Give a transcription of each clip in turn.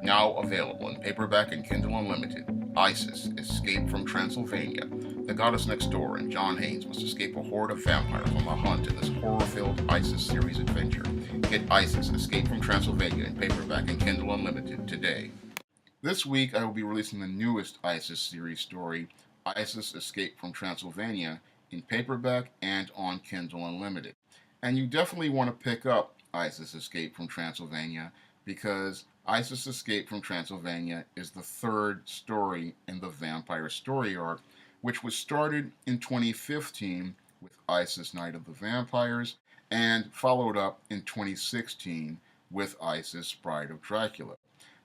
Now available in paperback and Kindle Unlimited. Isis, Escape from Transylvania. The goddess next door and John Haynes must escape a horde of vampires on the hunt in this horror-filled Isis series adventure. Get Isis, Escape from Transylvania in paperback and Kindle Unlimited today. This week I will be releasing the newest Isis series story, Isis, Escape from Transylvania, in paperback and on Kindle Unlimited. And you definitely want to pick up Isis, Escape from Transylvania because Isis Escape from Transylvania is the third story in the vampire story arc, which was started in 2015 with Isis Night of the Vampires and followed up in 2016 with Isis Bride of Dracula.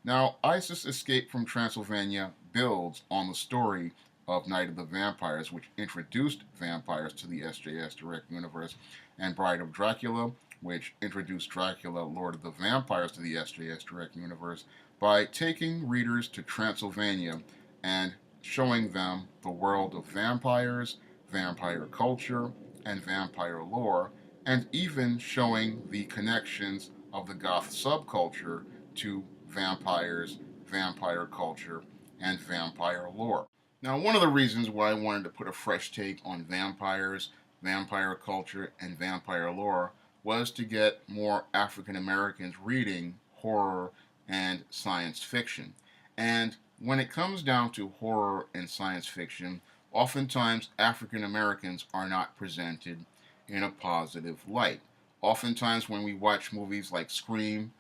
Now, Isis Escape from Transylvania builds on the story of Night of the Vampires, which introduced vampires to the SJS Direct Universe, and Bride of Dracula, which introduced Dracula, Lord of the Vampires, to the SJS Direct Universe by taking readers to Transylvania and showing them the world of vampires, vampire culture, and vampire lore, and even showing the connections of the goth subculture to vampires, vampire culture, and vampire lore. Now, one of the reasons why I wanted to put a fresh take on vampires, vampire culture, and vampire lore was to get more African Americans reading horror and science fiction. And when it comes down to horror and science fiction, oftentimes African Americans are not presented in a positive light. Oftentimes, when we watch movies like Scream,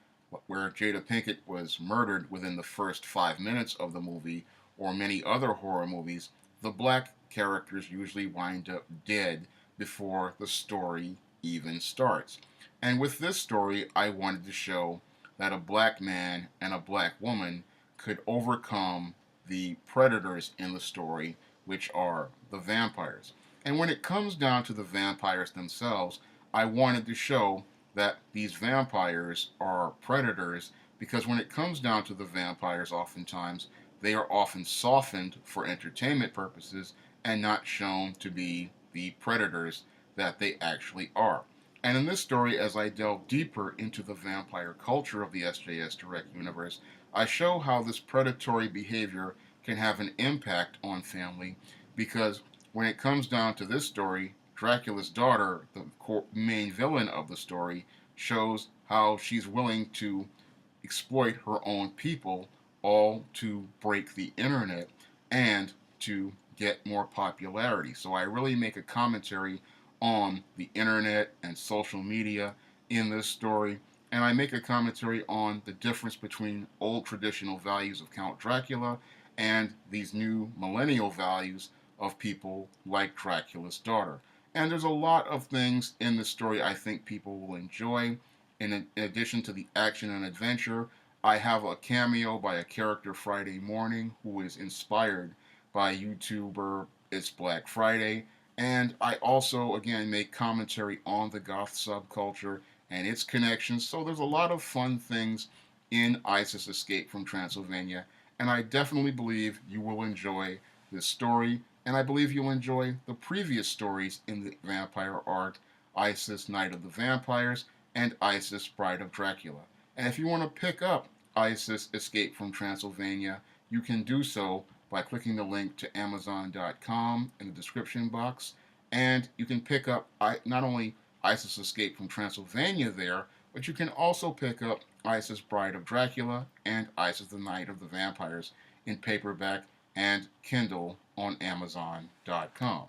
where Jada Pinkett was murdered within the first 5 minutes of the movie, or many other horror movies, the black characters usually wind up dead before the story even starts. And with this story, I wanted to show that a black man and a black woman could overcome the predators in the story, which are the vampires. And when it comes down to the vampires themselves, I wanted to show that these vampires are predators because when it comes down to the vampires, oftentimes they are often softened for entertainment purposes and not shown to be the predators that they actually are. And in this story, as I delve deeper into the vampire culture of the SJS Direct Universe, I show how this predatory behavior can have an impact on family because when it comes down to this story, Dracula's daughter, the main villain of the story, shows how she's willing to exploit her own people, all to break the internet and to get more popularity. So I really make a commentary on the internet and social media in this story, and I make a commentary on the difference between old traditional values of Count Dracula and these new millennial values of people like Dracula's daughter. And there's a lot of things in this story I think people will enjoy. In addition to the action and adventure, I have a cameo by a character Friday Morning who is inspired by YouTuber It's Black Friday. And I also, again, make commentary on the goth subculture and its connections. So there's a lot of fun things in Isis Escape from Transylvania. And I definitely believe you will enjoy this story. And I believe you'll enjoy the previous stories in the vampire arc, Isis Night of the Vampires and Isis Bride of Dracula. And if you want to pick up Isis Escape from Transylvania, you can do so by clicking the link to Amazon.com in the description box. And you can pick up not only Isis Escape from Transylvania there, but you can also pick up Isis Bride of Dracula and Isis the Night of the Vampires in paperback and Kindle on Amazon.com.